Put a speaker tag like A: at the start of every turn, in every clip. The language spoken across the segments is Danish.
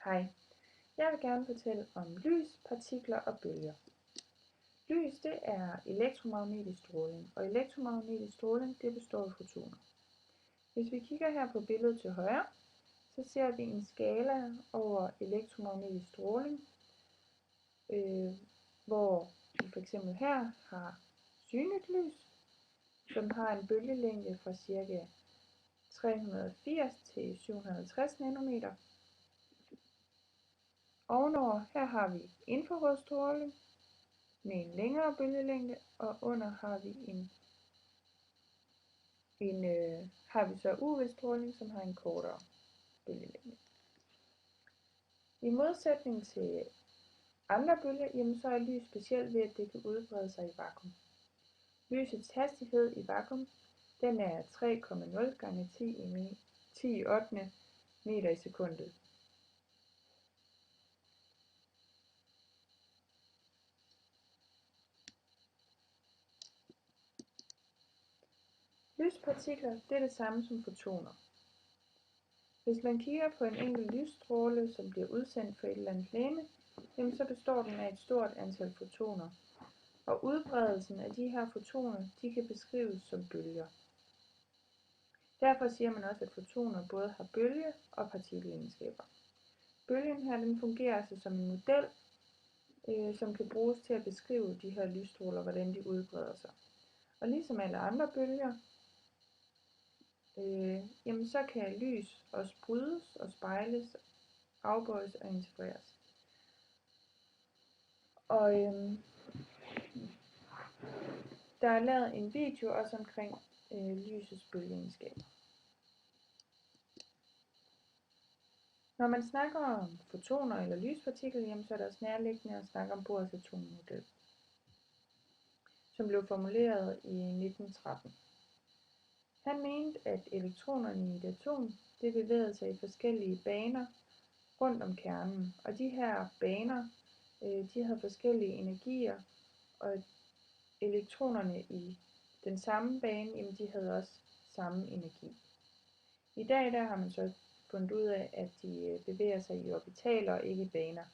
A: Hej, jeg vil gerne fortælle om lys, partikler og bølger. Lys det er elektromagnetisk stråling, og elektromagnetisk stråling det består af fotoner. Hvis vi kigger her på billedet til højre, så ser vi en skala over elektromagnetisk stråling, hvor vi for eksempel her har synligt lys, som har en bølgelængde fra ca. 380 til 750 nanometer. Ovenover her har vi infrarød stråling med en længere bølgelængde, og under har vi så UV-stråling, som har en kortere bølgelængde. I modsætning til andre bølger, så er lys specielt ved, at det kan udbrede sig i vakuum. Lysets hastighed i vakuum, den er 3,0 gange 10⁸ meter i sekundet. Lyspartikler det er det samme som fotoner. Hvis man kigger på en enkelt lysstråle, som bliver udsendt fra et eller andet legeme, så består den af et stort antal fotoner. Og udbredelsen af de her fotoner, de kan beskrives som bølger. Derfor siger man også, at fotoner både har bølge- og partikelegenskaber. Bølgen her, den fungerer altså som en model, som kan bruges til at beskrive de her lysstråler, hvordan de udbreder sig. Og ligesom alle andre bølger, så kan lys også brydes og spejles, afbøjes og interfereres. Og der er lavet en video også omkring lysets bølgeegenskaber. Når man snakker om fotoner eller lyspartikler, så er det også nærliggende at snakke om Bohrs atommodel, som blev formuleret i 1913. Han mente, at elektronerne i et atom det bevægede sig i forskellige baner rundt om kernen, og de her baner de havde forskellige energier, og elektronerne i den samme bane, de havde også samme energi. I dag der har man så fundet ud af, at de bevæger sig i orbitaler og ikke i baner,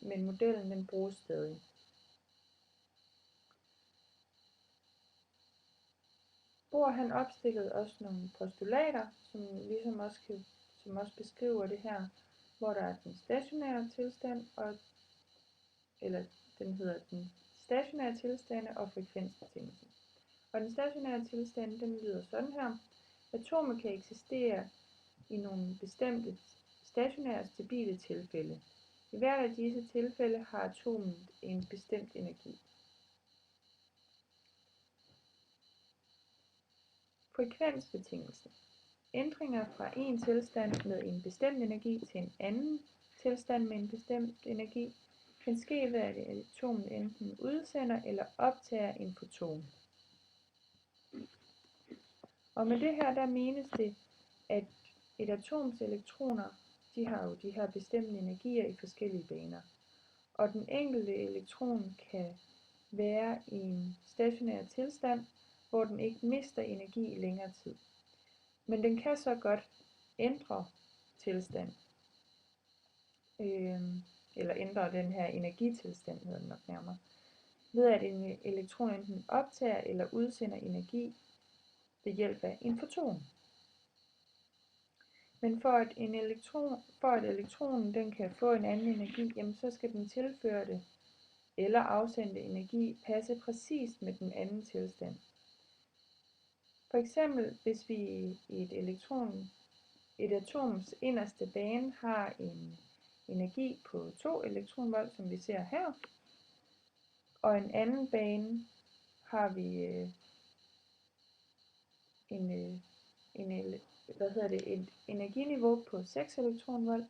A: men modellen den bruges stadig. Bohr han opstillede også nogle postulater, som også beskriver det her, hvor der er den stationære tilstand, den stationære tilstande og frekvensbetingelsen. Og den stationære tilstand, den lyder sådan her: atomet kan eksistere i nogle bestemte stationære stabile tilfælde. I hvert af disse tilfælde har atomet en bestemt energi. Frekvensbetingelsen. Ændringer fra en tilstand med en bestemt energi til en anden tilstand med en bestemt energi kan ske ved, at atomet enten udsender eller optager en foton. Og med det her, der menes det, at et atoms elektroner, de har jo de her bestemte energier i forskellige baner. Og den enkelte elektron kan være i en stationær tilstand, hvor den ikke mister energi i længere tid. Men den kan så godt ændre tilstand, eller ændre den her energitilstand, hedder den nok nærmere, ved at en elektron enten optager eller udsender energi ved hjælp af en foton. Men for at elektronen den kan få en anden energi, så skal den tilførte eller afsendte energi passe præcist med den anden tilstand. For eksempel hvis vi i et atoms inderste bane har en energi på 2 elektronvolt, som vi ser her, og en anden bane har vi et energiniveau på 6 elektronvolt,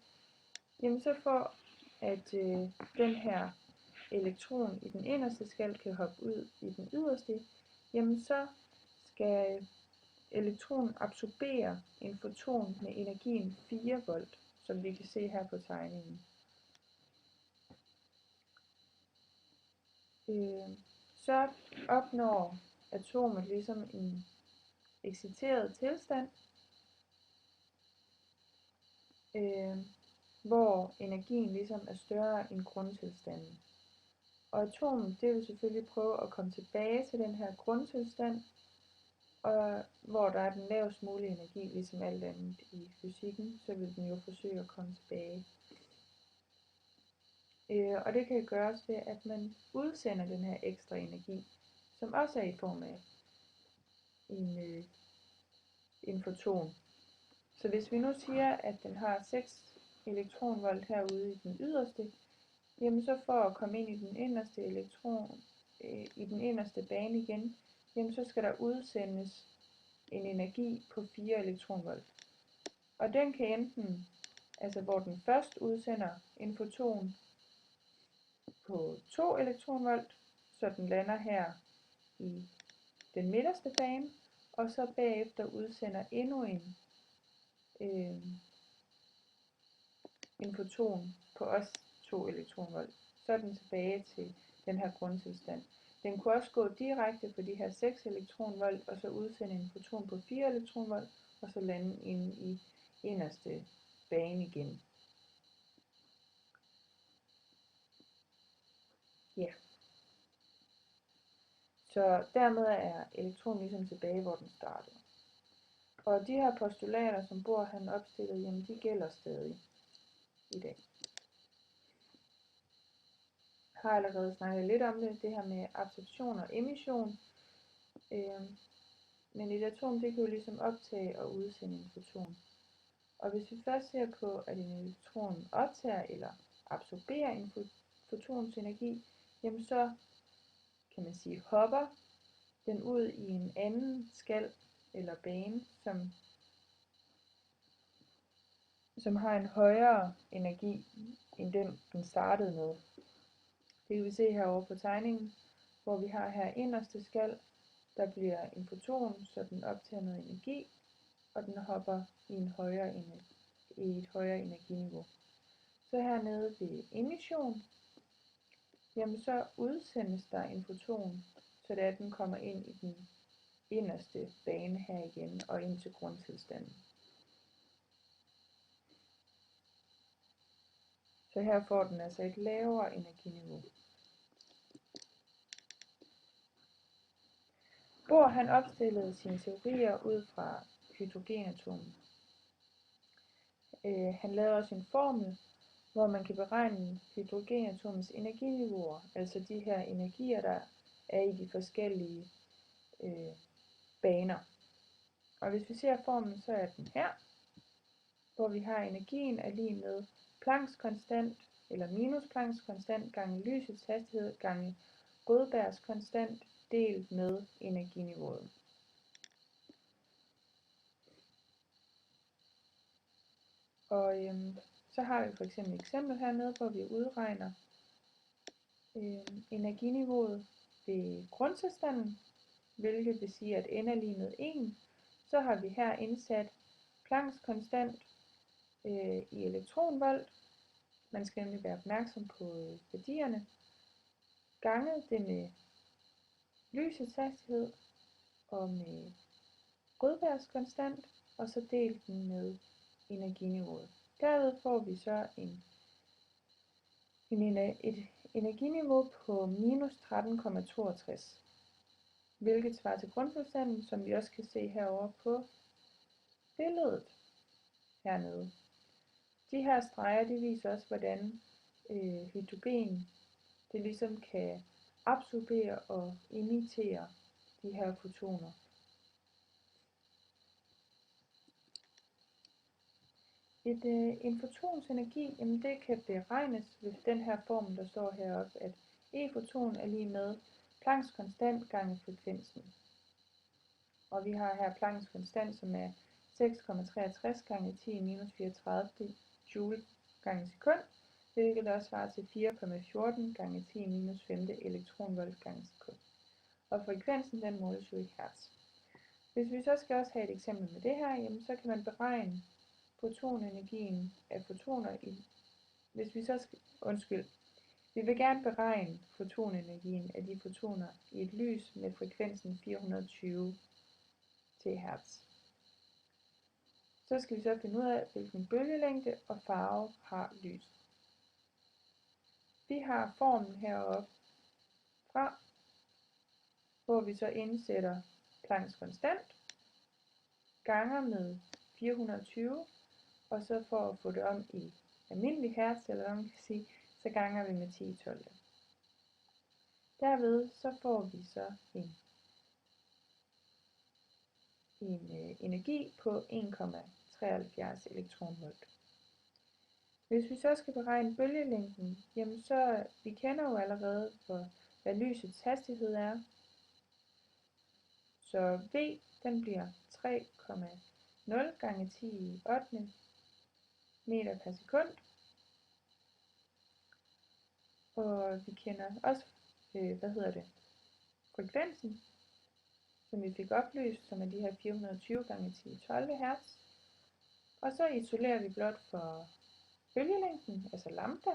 A: så for at den her elektron i den inderste skal kan hoppe ud i den yderste, så skal elektronen absorbere en foton med energien 4 volt, som vi kan se her på tegningen. Så opnår atomet ligesom en exciteret tilstand, hvor energien ligesom er større end grundtilstanden. Og atomet, det vil selvfølgelig prøve at komme tilbage til den her grundtilstand, og hvor der er den lavest mulige energi, ligesom alt andet i fysikken, så vil den jo forsøge at komme tilbage. Og det kan gøres ved, at man udsender den her ekstra energi, som også er i form af en foton. Så hvis vi nu siger, at den har 6 elektronvolt herude i den yderste, jamen så for at komme ind i den inderste bane igen, jamen så skal der udsendes en energi på 4 elektronvolt. Og den kan enten, altså hvor den først udsender en foton på 2 elektronvolt, så den lander her i den midterste bane, og så bagefter udsender endnu en foton på også 2 elektronvolt. Så er den tilbage til den her grundtilstand. Den kunne også gå direkte på de her 6 elektronvolt, og så udsende en foton på 4 elektronvolt, og så lande inde i inderste bane igen. Ja. Så dermed er elektronen ligesom tilbage, hvor den startede. Og de her postulater, som Bohr han opstillede, jamen de gælder stadig i dag. Jeg har allerede snakket lidt om det her med absorption og emission. Men et atom, det kan jo ligesom optage og udsende en foton. Og hvis vi først ser på, at en elektron optager eller absorberer en fotons energi, jamen så kan man sige, hopper den ud i en anden skal eller bane, som har en højere energi end den startede med. Det kan vi se herovre på tegningen, hvor vi har her inderste skal, der bliver en foton, så den optager noget energi, og den hopper i et højere energiniveau. Så hernede ved emission, jamen så udsendes der en foton, så det er, at den kommer ind i den inderste bane her igen, og ind til grundtilstanden. Så her får den altså et lavere energiniveau. Bohr han opstillede sine teorier ud fra hydrogenatomet. Han lavede også en formel, hvor man kan beregne hydrogenatomets energiniveauer, altså de her energier, der er i de forskellige baner. Og hvis vi ser formlen, så er den her, hvor vi har energien er lige med Plancks konstant, eller minus Plancks konstant, gange lysets hastighed, gange Rydbergs konstant, delt med energiniveauet. Og så har vi for eksempel et eksempel hernede, hvor vi udregner energiniveauet ved grundtilstanden, hvilket vil sige, at n er lige med 1. Så har vi her indsat Plancks konstant i elektronvolt. Man skal nemlig være opmærksom på værdierne. Ganget det med lysets hastighed og med Rydbergs konstant, og så delt den med energiniveauet. Derved får vi så et energiniveau på minus 13,62, hvilket svarer til grundtilstanden, som vi også kan se herovre på billedet hernede. De her streger, de viser også, hvordan hydrogen det ligesom kan absorbere og emittere de her fotoner. En fotons energi, jamen det kan beregnes ved den her formel, der står heroppe, at E-foton er lige med Plancks konstant gange frekvensen. Og vi har her Plancks konstant, som er 6,63 gange 10 minus 34 joule gange sekund, hvilket også svarer til 4,14 gange 10 minus 5 elektronvolt gange sekund. Og frekvensen den måles jo i hertz. Hvis vi så skal også have et eksempel med det her, jamen så kan man beregne fotonenergien af fotoner i... Vi vil gerne beregne fotonenergien af de fotoner i et lys med frekvensen 420 THz. Så skal vi så finde ud af, hvilken bølgelængde og farve har lyset. Vi har formen heroppe fra, hvor vi så indsætter Plancks konstant, ganger med 420, og så for at få det om i almindelig hertz, eller hvad man kan sige, så ganger vi med 10/12. Derved så får vi så en energi på 1,73 elektronvolt. Hvis vi så skal beregne bølgelængden, jamen så vi kender jo allerede, hvad lysets hastighed er. Så V, den bliver 3,0 gange 10 i 8 meter per sekund. Og vi kender også, frekvensen, som vi fik oplyst, som er de her 420 gange 10 i 12 hertz. Og så isolerer vi blot for bølgelængden, altså lambda,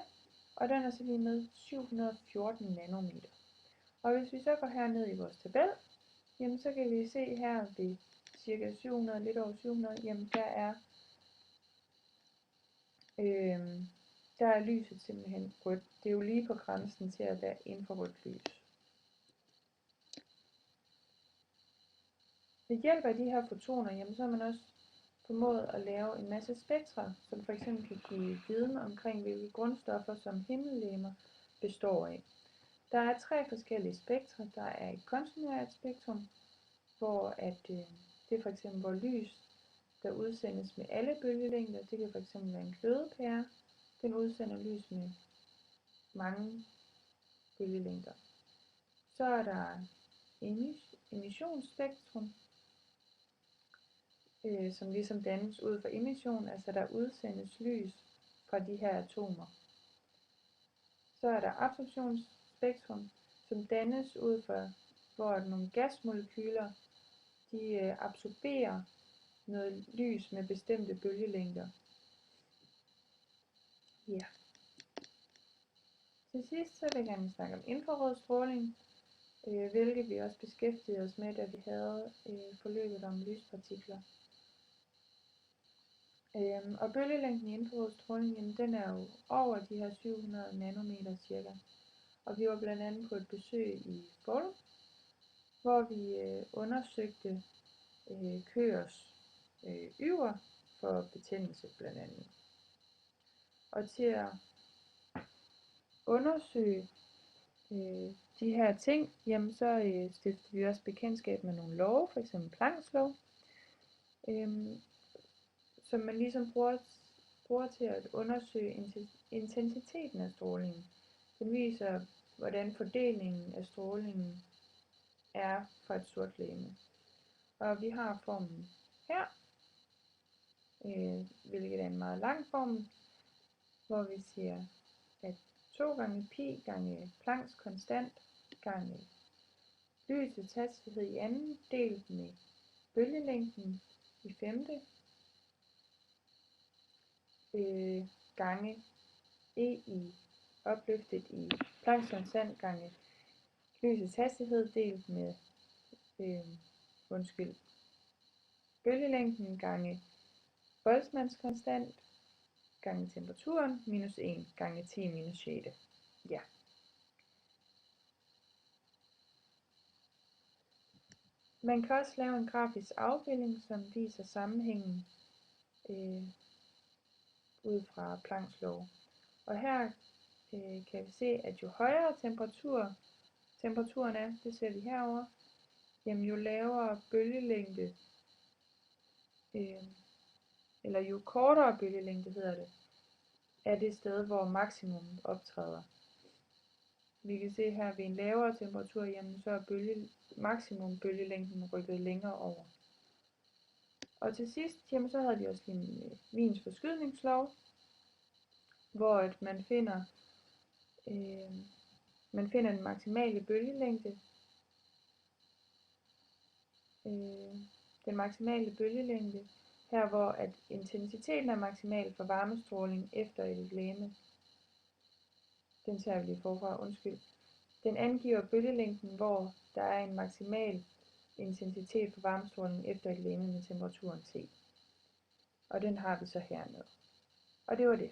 A: og den er så lige med 714 nanometer. Og hvis vi så går herned i vores tabel, jamen så kan vi se her ved cirka 700, lidt over 700, jamen der er lyset simpelthen rødt. Det er jo lige på grænsen til at være infrarødt lys. Ved hjælp af de her fotoner, jamen så har man også formået at lave en masse spektre, som for eksempel kan give viden omkring, hvilke grundstoffer, som himmellegemer består af. Der er 3 forskellige spektre. Der er et kontinuert spektrum, hvor det er for eksempel hvor lys, der udsendes med alle bølgelængder. Det kan for eksempel være en glødepære. Den udsender lys med mange bølgelængder. Så er der emissionsspektrum, som ligesom dannes ud fra emission, altså der udsendes lys fra de her atomer. Så er der absorptionsspektrum, som dannes ud fra, hvor nogle gasmolekyler, de absorberer noget lys med bestemte bølgelængder. Ja. Til sidst så vil jeg gerne snakke om infrarød stråling, hvilket vi også beskæftigede os med, da vi havde forløbet om lyspartikler. Og bølgelængden i infrarød stråling, jamen, den er jo over de her 700 nanometer cirka. Og vi var blandt andet på et besøg i Fold, hvor vi undersøgte køers yver for betændelse blandt andet. Og til at undersøge de her ting, jamen så stiftede vi også bekendtskab med nogle love, f.eks. Plancks lov, som man ligesom bruger til at undersøge intensiteten af strålingen. Den viser, hvordan fordelingen af strålingen er for et sort legeme. Og vi har formen her, hvilket er en meget lang formel, hvor vi siger, at 2 gange pi gange Plancks konstant gange lysets hastighed i anden delt med bølgelængden i femte gange e i opløftet i Plancks konstant gange lysets hastighed delt med bølgelængden gange Boltzmanns konstant gange temperaturen minus 1 gange 10 minus 6. Ja. Man kan også lave en grafisk afbildning, som viser sammenhængen ud fra Plancks lov. Og her kan vi se, at jo højere temperaturen er, det ser vi herover, jamen jo lavere bølgelængde, eller jo kortere bølgelængde hedder det, er det sted, hvor maksimum optræder. Vi kan se her ved en lavere temperatur, jamen så er maksimum bølgelængden rykket længere over. Og til sidst, jamen så havde vi også lige Wiens forskydningslov, hvor at man finder den maksimale bølgelængde. Den maksimale bølgelængde, her hvor at intensiteten er maksimal for varmestråling efter et legeme. Den tager vi lige forfra, Den angiver bølgelængden, hvor der er en maksimal intensitet for varmestråling efter et legeme med temperaturen T. Og den har vi så hernede. Og det var det.